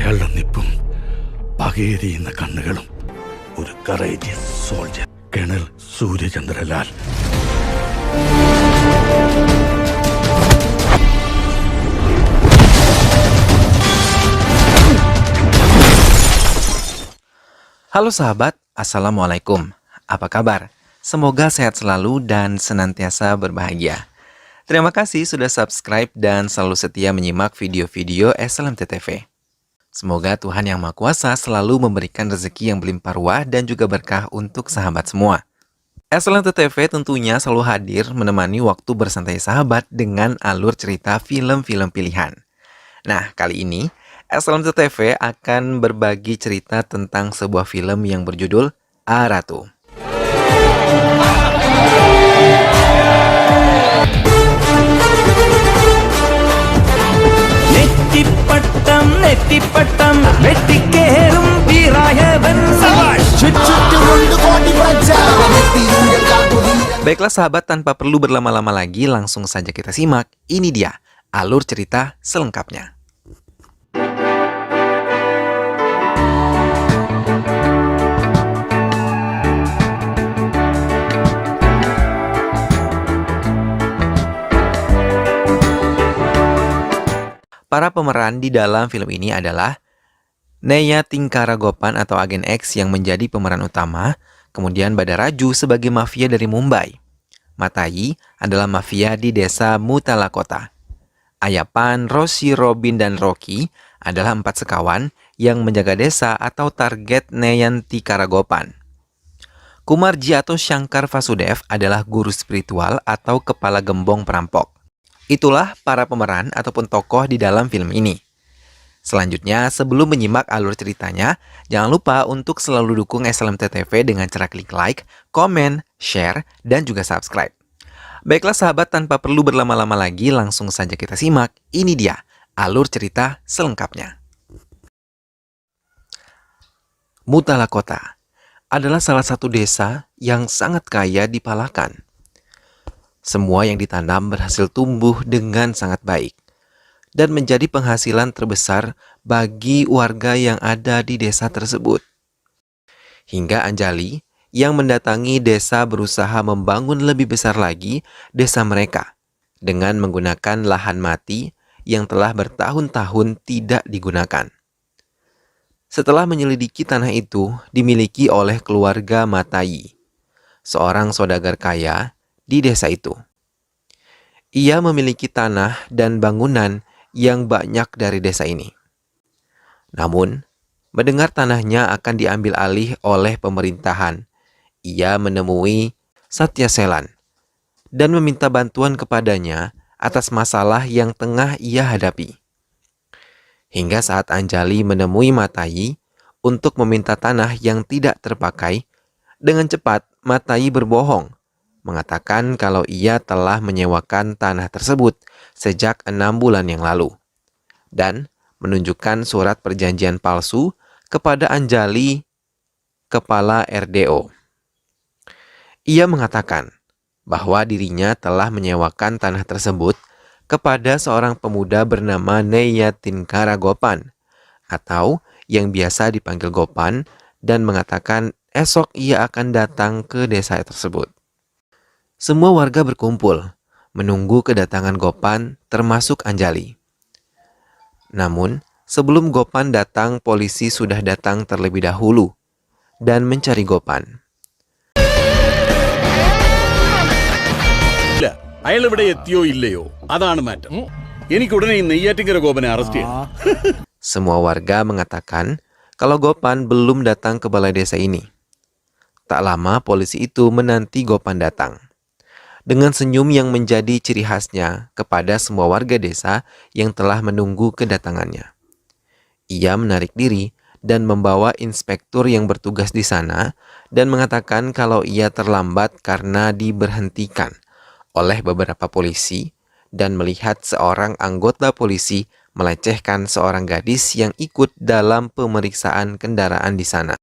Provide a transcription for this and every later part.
അയാളുടെ നിപ്പും പകയേറിയുന്ന കണ്ണുകളും ഒരു കറേജിയസ് സോൾജർ കേണൽ സൂര്യചന്ദ്രലാൽ. Halo sahabat, Assalamualaikum. Apa kabar? Semoga sehat selalu dan senantiasa berbahagia. Terima kasih sudah subscribe dan selalu setia menyimak video-video SLMT TV. Semoga Tuhan Yang Maha Kuasa selalu memberikan rezeki yang berlimpah ruah dan juga berkah untuk sahabat semua. SLMT TV tentunya selalu hadir menemani waktu bersantai sahabat dengan alur cerita film-film pilihan. Nah, kali ini SLMT TV akan berbagi cerita tentang sebuah film yang berjudul Aratu. Baiklah sahabat, tanpa perlu berlama-lama lagi, langsung saja kita simak. Ini dia alur cerita selengkapnya. Para pemeran di dalam film ini adalah Neya Tingkaragopan atau Agen X yang menjadi pemeran utama, kemudian Badaraju sebagai mafia dari Mumbai. Matayi adalah mafia di desa Mutalakota. Ayapan, Rosi, Robin, dan Rocky adalah 4 sekawan yang menjaga desa atau target Neyan Tingkaragopan. Kumarji atau Shankar Vasudev adalah guru spiritual atau kepala gembong perampok. Itulah para pemeran ataupun tokoh di dalam film ini. Selanjutnya, sebelum menyimak alur ceritanya, jangan lupa untuk selalu dukung SLMT TV dengan cara klik like, komen, share, dan juga subscribe. Baiklah sahabat, tanpa perlu berlama-lama lagi, langsung saja kita simak. Ini dia alur cerita selengkapnya. Mutalakota adalah salah satu desa yang sangat kaya di Palakan. Semua yang ditanam berhasil tumbuh dengan sangat baik dan menjadi penghasilan terbesar bagi warga yang ada di desa tersebut. Hingga Anjali yang mendatangi desa berusaha membangun lebih besar lagi desa mereka dengan menggunakan lahan mati yang telah bertahun-tahun tidak digunakan. Setelah menyelidiki tanah itu dimiliki oleh keluarga Matayi, seorang saudagar kaya di desa itu. Ia memiliki tanah dan bangunan yang banyak dari desa ini. Namun, mendengar tanahnya akan diambil alih oleh pemerintahan, ia menemui Satya Selan dan meminta bantuan kepadanya atas masalah yang tengah ia hadapi. Hingga saat Anjali menemui Matayi untuk meminta tanah yang tidak terpakai, dengan cepat Matayi berbohong, mengatakan kalau ia telah menyewakan tanah tersebut sejak 6 bulan yang lalu dan menunjukkan surat perjanjian palsu kepada Anjali, kepala RDO. Ia mengatakan bahwa dirinya telah menyewakan tanah tersebut kepada seorang pemuda bernama Neya Tingkaragopan atau yang biasa dipanggil Gopan, dan mengatakan esok ia akan datang ke desa tersebut. Semua warga berkumpul, menunggu kedatangan Gopan termasuk Anjali. Namun, sebelum Gopan datang, polisi sudah datang terlebih dahulu dan mencari Gopan. അയാൾ ഇവിടെ എത്തിയോ ഇല്ലയോ അതാണ് മാറ്റം. എനിക്ക് ഉടനെ ഈ നെയ്യാറ്റിൻകര ഗോപനെ അറസ്റ്റ് ചെയ്യണം. Semua warga mengatakan kalau Gopan belum datang ke balai desa ini. Tak lama polisi itu menanti Gopan datang. Dengan senyum yang menjadi ciri khasnya kepada semua warga desa yang telah menunggu kedatangannya. Ia menarik diri dan membawa inspektur yang bertugas di sana dan mengatakan kalau ia terlambat karena diberhentikan oleh beberapa polisi dan melihat seorang anggota polisi melecehkan seorang gadis yang ikut dalam pemeriksaan kendaraan di sana.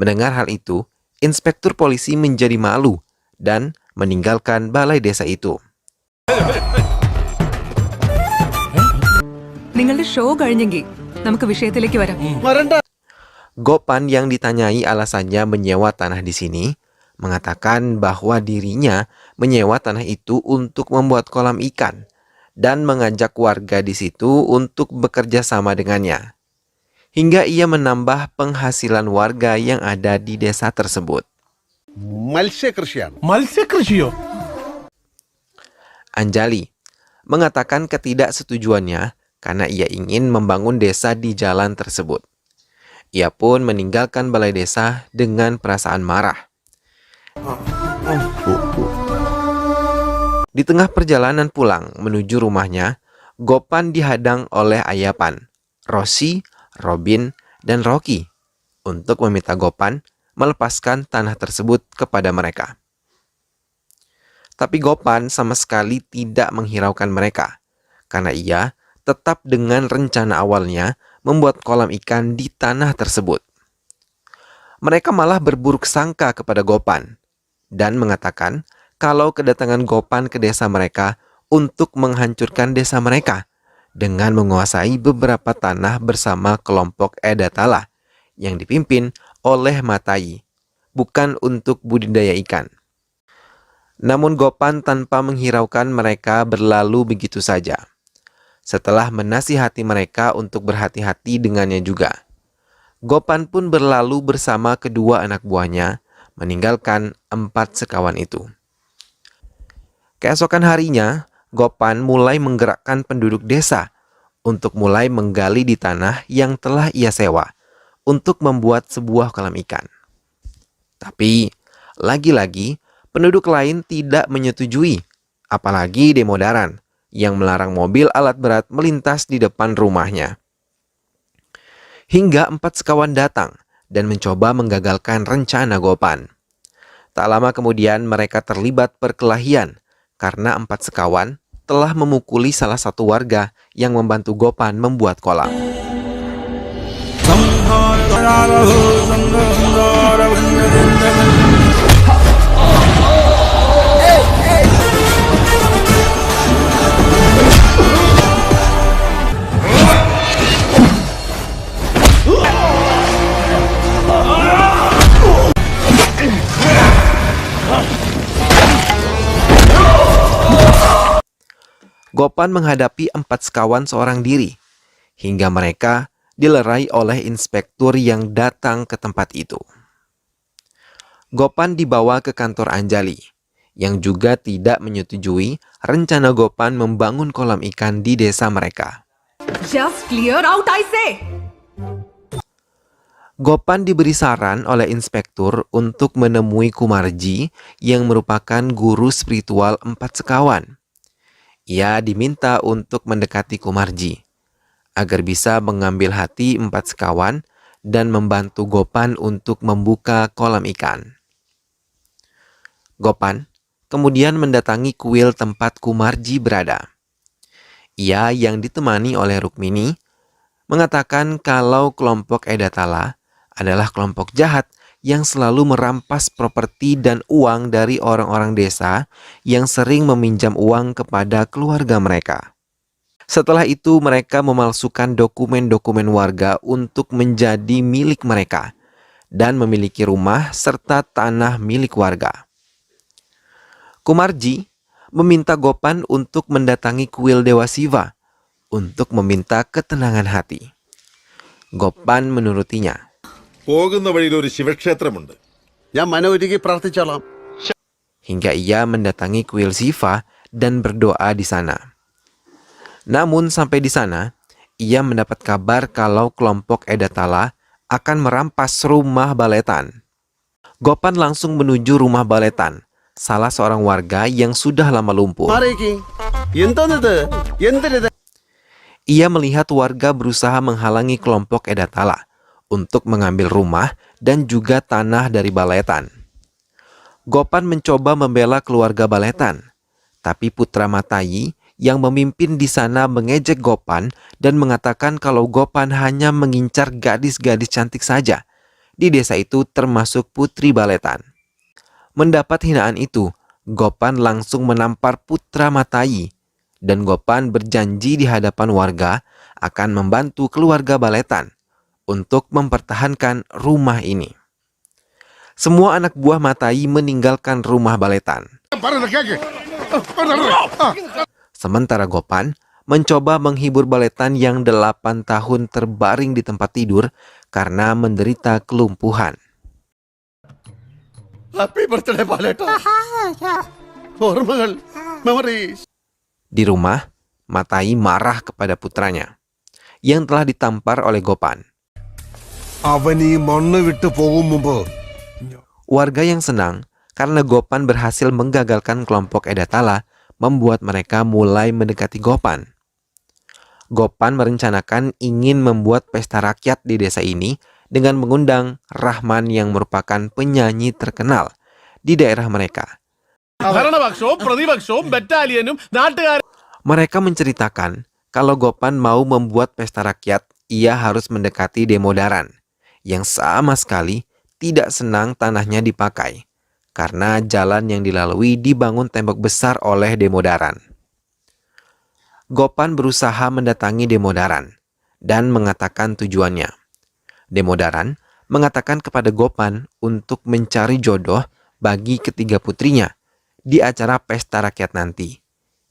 Mendengar hal itu, inspektur polisi menjadi malu dan meninggalkan balai desa itu. നിങ്ങളുടെ ഷോ കഴിഞ്ഞെങ്കിൽ നമുക്ക് വിഷയത്തിലേക്ക് വരാം. Gopan yang ditanyai alasannya menyewa tanah di sini, mengatakan bahwa dirinya menyewa tanah itu untuk membuat kolam ikan dan mengajak warga di situ untuk bekerja sama dengannya. Hingga ia menambah penghasilan warga yang ada di desa tersebut. മത്സ്യകൃഷിയോ? Anjali mengatakan ketidaksetujuannya karena ia ingin membangun desa di jalan tersebut. Ia pun meninggalkan balai desa dengan perasaan marah. Di tengah perjalanan pulang menuju rumahnya, Gopan dihadang oleh Ayapan, Rosi, Robin, dan Rocky untuk meminta Gopan melepaskan tanah tersebut kepada mereka. Tapi Gopan sama sekali tidak menghiraukan mereka, karena ia tetap dengan rencana awalnya membuat kolam ikan di tanah tersebut. Mereka malah berburuk sangka kepada Gopan dan mengatakan kalau kedatangan Gopan ke desa mereka untuk menghancurkan desa mereka dengan menguasai beberapa tanah bersama kelompok Edatala yang dipimpin oleh Matai, bukan untuk budidaya ikan. Namun Gopan tanpa menghiraukan mereka berlalu begitu saja. Setelah menasihati mereka untuk berhati-hati dengannya juga, Gopan pun berlalu bersama kedua anak buahnya, meninggalkan 4 sekawan itu. Keesokan harinya, Gopan mulai menggerakkan penduduk desa untuk mulai menggali di tanah yang telah ia sewa untuk membuat sebuah kolam ikan. Tapi, lagi-lagi, penduduk lain tidak menyetujui, apalagi Demodaran yang melarang mobil alat berat melintas di depan rumahnya. Hingga 4 sekawan datang dan mencoba menggagalkan rencana Gopan. Tak lama kemudian mereka terlibat perkelahian karena 4 sekawan telah memukuli salah satu warga yang membantu Gopan membuat kolam. Gopan menghadapi 4 sekawan seorang diri, hingga mereka dilerai oleh inspektur yang datang ke tempat itu. Gopan dibawa ke kantor Anjali, yang juga tidak menyetujui rencana Gopan membangun kolam ikan di desa mereka. Just clear out, I say. Gopan diberi saran oleh inspektur untuk menemui Kumarji yang merupakan guru spiritual 4 sekawan. Ia diminta untuk mendekati Kumarji agar bisa mengambil hati 4 sekawan dan membantu Gopan untuk membuka kolam ikan. Gopan kemudian mendatangi kuil tempat Kumarji berada. Ia yang ditemani oleh Rukmini mengatakan kalau kelompok Edatala adalah kelompok jahat yang selalu merampas properti dan uang dari orang-orang desa yang sering meminjam uang kepada keluarga mereka. Setelah itu mereka memalsukan dokumen-dokumen warga untuk menjadi milik mereka dan memiliki rumah serta tanah milik warga. Kumarji meminta Gopan untuk mendatangi kuil Dewa Siva untuk meminta ketenangan hati. Gopan menurutinya. പോകുന്ന വഴിയിൽ ഒരു ശിവക്ഷേത്രമുണ്ട്. ഞാൻ മനോരുകി പ്രാർത്ഥിച്ചോളാം. Hingga ia mendatangi kuil Siva dan berdoa di sana. Namun sampai di sana, ia mendapat kabar kalau kelompok Edatala akan merampas rumah Baletan. Gopan langsung menuju rumah Baletan, salah seorang warga yang sudah lama lumpuh. Ia melihat warga berusaha menghalangi kelompok Edatala untuk mengambil rumah dan juga tanah dari Baletan. Gopan mencoba membela keluarga Baletan, tapi Putra Matayi yang memimpin di sana mengejek Gopan dan mengatakan kalau Gopan hanya mengincar gadis-gadis cantik saja di desa itu termasuk Putri Baletan. Mendapat hinaan itu, Gopan langsung menampar Putra Matayi dan Gopan berjanji di hadapan warga akan membantu keluarga Baletan untuk mempertahankan rumah ini. Semua anak buah Matai meninggalkan rumah Baletan. Sementara Gopan mencoba menghibur Baletan yang 8 tahun terbaring di tempat tidur karena menderita kelumpuhan. Happy birthday പാലേട്ട ഓർമ്മകൾ memories. Di rumah, Matai marah kepada putranya yang telah ditampar oleh Gopan. അവൻ ഈ മണ്ണ് വിട്ടു പോകും മുമ്പ് Warga yang senang karena Gopan berhasil menggagalkan kelompok Edatala membuat mereka mulai mendekati Gopan. Gopan merencanakan ingin membuat pesta rakyat di desa ini dengan mengundang Rahman yang merupakan penyanyi terkenal di daerah mereka. ഭരണപക്ഷവും പ്രതിപക്ഷവും ബറ്റാലിയനും നാട്ടുകാരും. Mereka menceritakan kalau Gopan mau membuat pesta rakyat, ia harus mendekati Demodaran yang sama sekali tidak senang tanahnya dipakai karena jalan yang dilalui dibangun tembok besar oleh Demodaran. Gopan berusaha mendatangi Demodaran dan mengatakan tujuannya. Demodaran mengatakan kepada Gopan untuk mencari jodoh bagi ketiga putrinya di acara pesta rakyat nanti.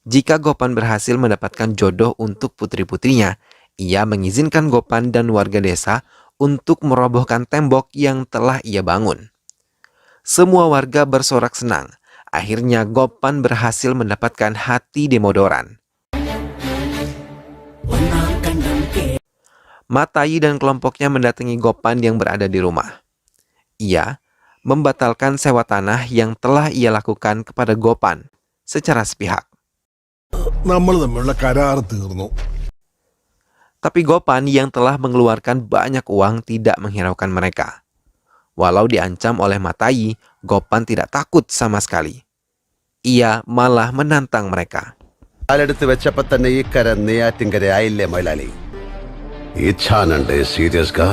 Jika Gopan berhasil mendapatkan jodoh untuk putri-putrinya, ia mengizinkan Gopan dan warga desa untuk merobohkan tembok yang telah ia bangun. Semua warga bersorak senang. Akhirnya Gopan berhasil mendapatkan hati Demodaran. Matai dan kelompoknya mendatangi Gopan yang berada di rumah. Ia membatalkan sewa tanah yang telah ia lakukan kepada Gopan secara sepihak. നമ്മൾ തമ്മിലുള്ള കരാർ തീർന്നു. Tapi Gopan yang telah mengeluarkan banyak uang tidak menghiraukan mereka. Walau diancam oleh Matai, Gopan tidak takut sama sekali. Ia malah menantang mereka. കാലെടുത്ത് വെച്ചപ്പോ തന്നെ ഈ കര നെയ്യാറ്റിൻകര ആയില്ലേ മൊയിലാളി? ഇച്ഛാനുണ്ട് സീരിയസ് കാ.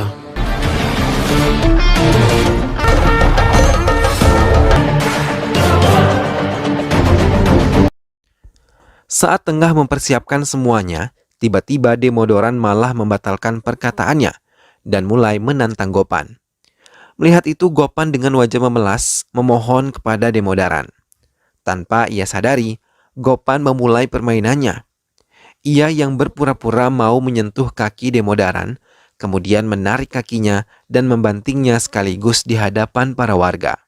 Saat tengah mempersiapkan semuanya, tiba-tiba Demodaran malah membatalkan perkataannya dan mulai menantang Gopan. Melihat itu, Gopan dengan wajah memelas memohon kepada Demodaran. Tanpa ia sadari, Gopan memulai permainannya. Ia yang berpura-pura mau menyentuh kaki Demodaran, kemudian menarik kakinya dan membantingnya sekaligus di hadapan para warga.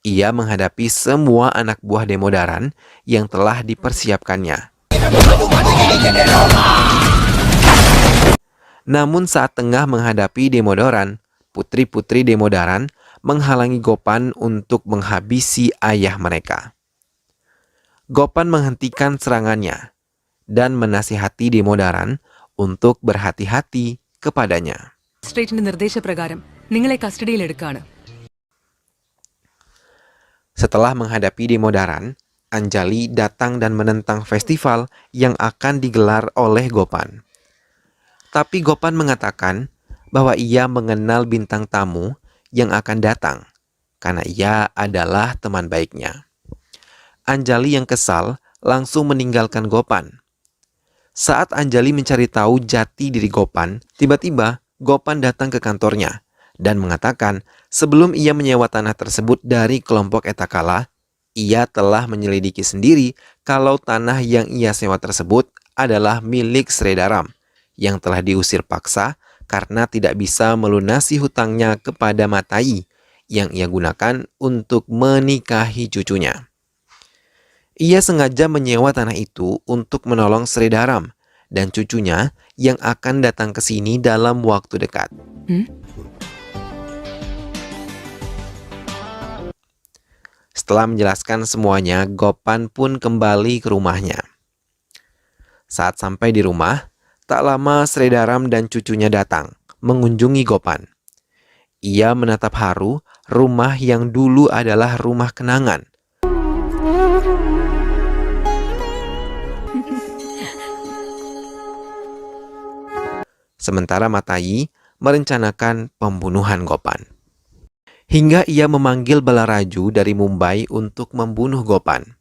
Ia menghadapi semua anak buah Demodaran yang telah dipersiapkannya. Namun saat tengah menghadapi Demodaran, putri-putri Demodaran menghalangi Gopan untuk menghabisi ayah mereka. Gopan menghentikan serangannya dan menasihati Demodaran untuk berhati-hati kepadanya. മജിസ്ട്രേറ്റിന്റെ നിർദ്ദേശപ്രകാരം നിങ്ങളെ കസ്റ്റഡിയിൽ എടുക്കാണ്. Setelah menghadapi Demodaran, Anjali datang dan menentang festival yang akan digelar oleh Gopan. Tapi Gopan mengatakan bahwa ia mengenal bintang tamu yang akan datang karena ia adalah teman baiknya. Anjali yang kesal langsung meninggalkan Gopan. Saat Anjali mencari tahu jati diri Gopan, tiba-tiba Gopan datang ke kantornya dan mengatakan sebelum ia menyewa tanah tersebut dari kelompok Etakala, ia telah menyelidiki sendiri kalau tanah yang ia sewa tersebut adalah milik Sredaram yang telah diusir paksa karena tidak bisa melunasi hutangnya kepada Matai yang ia gunakan untuk menikahi cucunya. Ia sengaja menyewa tanah itu untuk menolong Sredaram dan cucunya yang akan datang ke sini dalam waktu dekat. Setelah menjelaskan semuanya, Gopan pun kembali ke rumahnya. Saat sampai di rumah, tak lama Sredaram dan cucunya datang mengunjungi Gopan. Ia menatap haru rumah yang dulu adalah rumah kenangan. Sementara Matai merencanakan pembunuhan Gopan. hingga ia memanggil Balaraju dari Mumbai untuk membunuh Gopan.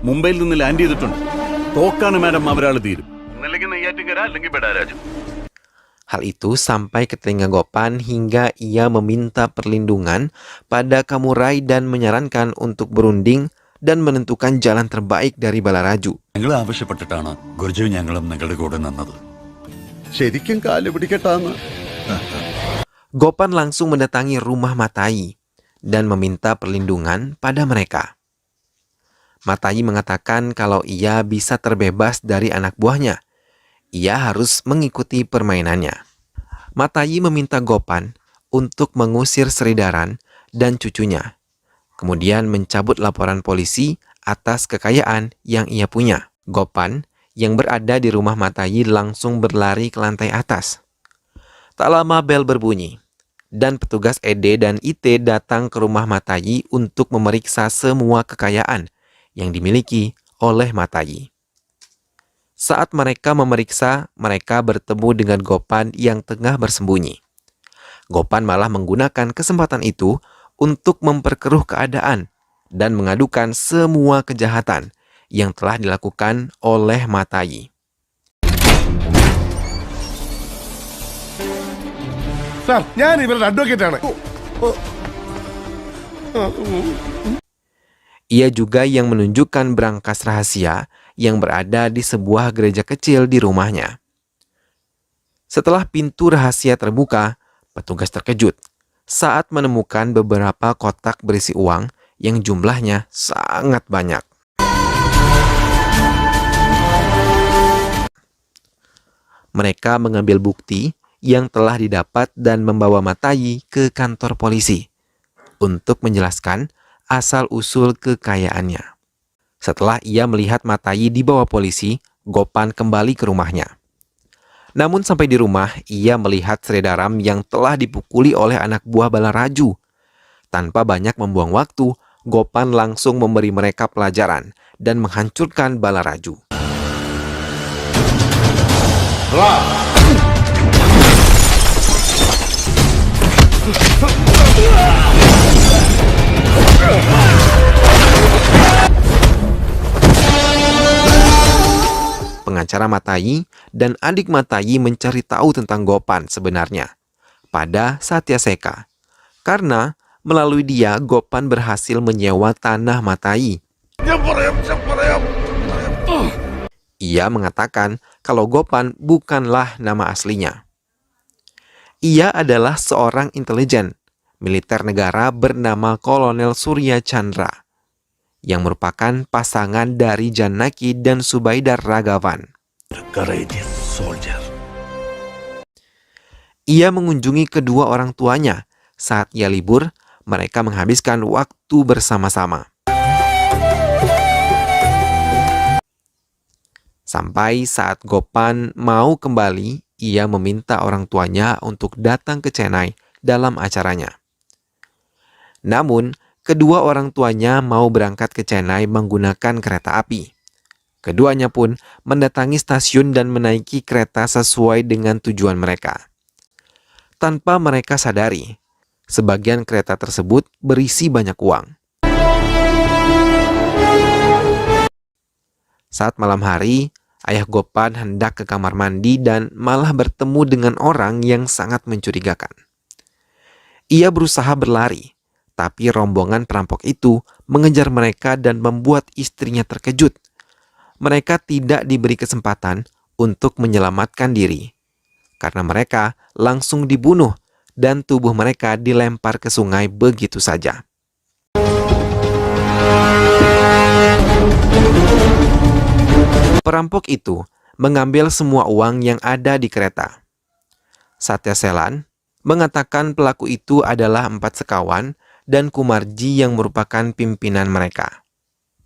മുംബൈയിൽ നിന്ന് ലാൻഡ് ചെയ്തിട്ടുണ്ട്. തോക്കാണ് മാഡം അവരാൾ തീരും. ഒന്നല്ലെങ്കിൽ നെയ്യാറ്റിൻകര അല്ലെങ്കിൽ ബഡാരാജു. Hal itu sampai ke telinga Gopan hingga ia meminta perlindungan pada Kamurai dan menyarankan untuk berunding dan menentukan jalan terbaik dari Balaraju. ഞങ്ങൾ ആവശ്യപ്പെട്ടിട്ടാണ് ഗുരുജു ഞങ്ങളും നിങ്ങളുടെ കൂടെ നിന്നത്. ശരിക്കും കാല് പിടിക്കട്ടാന്ന്. Gopan langsung mendatangi rumah Matai dan meminta perlindungan pada mereka. Matai mengatakan kalau ia bisa terbebas dari anak buahnya. Ia harus mengikuti permainannya. Matai meminta Gopan untuk mengusir Sridaran dan cucunya. Kemudian mencabut laporan polisi atas kekayaan yang ia punya. Gopan yang berada di rumah Matai langsung berlari ke lantai atas. Tak lama bel berbunyi, dan petugas ED dan IT datang ke rumah Matai untuk memeriksa semua kekayaan yang dimiliki oleh Matai. Saat mereka memeriksa, mereka bertemu dengan Gopan yang tengah bersembunyi. Gopan malah menggunakan kesempatan itu untuk memperkeruh keadaan dan mengadukan semua kejahatan yang telah dilakukan oleh Matai. Sir ഞാൻ ഇവരുടെ അഡ്വക്കേറ്റ് ആണ്. Ia juga yang menunjukkan brankas rahasia yang berada di sebuah gereja kecil di rumahnya. Setelah pintu rahasia terbuka, petugas terkejut saat menemukan beberapa kotak berisi uang yang jumlahnya sangat banyak. Mereka mengambil bukti yang telah didapat dan membawa Matai ke kantor polisi untuk menjelaskan asal-usul kekayaannya. Setelah ia melihat Matai dibawa polisi, Gopan kembali ke rumahnya. Namun sampai di rumah, ia melihat Sridaram yang telah dipukuli oleh anak buah Balaraju. Tanpa banyak membuang waktu, Gopan langsung memberi mereka pelajaran dan menghancurkan Balaraju. Pengacara Matai dan adik Matai mencari tahu tentang Gopan sebenarnya pada Satyaseka. Karena melalui dia Gopan berhasil menyewa tanah Matai. Ia mengatakan kalau Gopan bukanlah nama aslinya. Ia adalah seorang intelijen militer negara bernama Kolonel Surya Chandra yang merupakan pasangan dari Janaki dan Subaidar Ragavan. Courageous soldier. Ia mengunjungi kedua orang tuanya. Saat ia libur, mereka menghabiskan waktu bersama-sama. Sampai saat Gopan mau kembali, ia meminta orang tuanya untuk datang ke Chennai dalam acaranya. Namun, kedua orang tuanya mau berangkat ke Chennai menggunakan kereta api. Keduanya pun mendatangi stasiun dan menaiki kereta sesuai dengan tujuan mereka. Tanpa mereka sadari, sebagian kereta tersebut berisi banyak uang. Saat malam hari, ayah Gopan hendak ke kamar mandi dan malah bertemu dengan orang yang sangat mencurigakan. Ia berusaha berlari, tapi rombongan perampok itu mengejar mereka dan membuat istrinya terkejut. Mereka tidak diberi kesempatan untuk menyelamatkan diri, karena mereka langsung dibunuh dan tubuh mereka dilempar ke sungai begitu saja. Perampok itu mengambil semua uang yang ada di kereta. Satyaselan mengatakan pelaku itu adalah 4 sekawan dan Kumarji yang merupakan pimpinan mereka.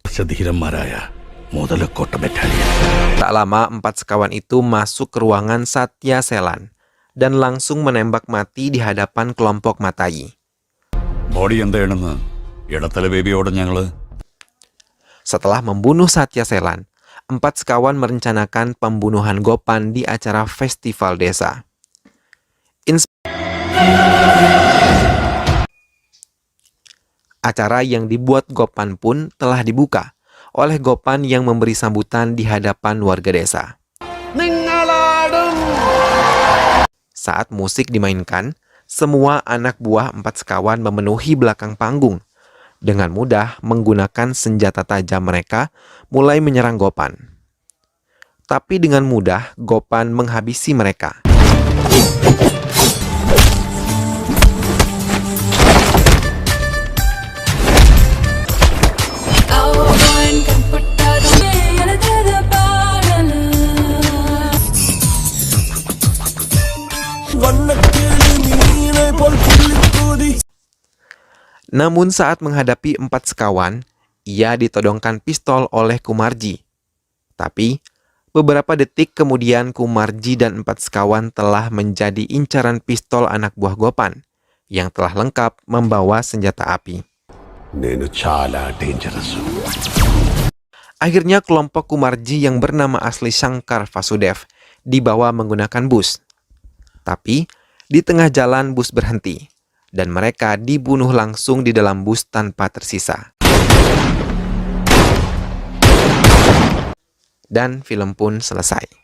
Sedihiramaaya, Modalakota Battalion. Tak lama 4 sekawan itu masuk ke ruangan Satyaselan dan langsung menembak mati di hadapan kelompok Matai. Body എന്താണെന്ന് ഇടത്തല ബേബിയോട് ഞങ്ങള്. Setelah membunuh Satyaselan, 4 sekawan merencanakan pembunuhan Gopan di acara festival desa. Acara yang dibuat Gopan pun telah dibuka oleh Gopan yang memberi sambutan di hadapan warga desa. Saat musik dimainkan, semua anak buah 4 sekawan memenuhi belakang panggung. Dengan mudah menggunakan senjata tajam mereka mulai menyerang Gopan. Tapi dengan mudah Gopan menghabisi mereka. Namun saat menghadapi 4 sekawan, ia ditodongkan pistol oleh Kumarji. Tapi, beberapa detik kemudian Kumarji dan 4 sekawan telah menjadi incaran pistol anak buah Gopan, yang telah lengkap membawa senjata api. నేను చాలా dangerous. Akhirnya kelompok Kumarji yang bernama asli Shankar Vasudev dibawa menggunakan bus. Tapi, di tengah jalan bus berhenti, dan mereka dibunuh langsung di dalam bus tanpa tersisa. Dan film pun selesai.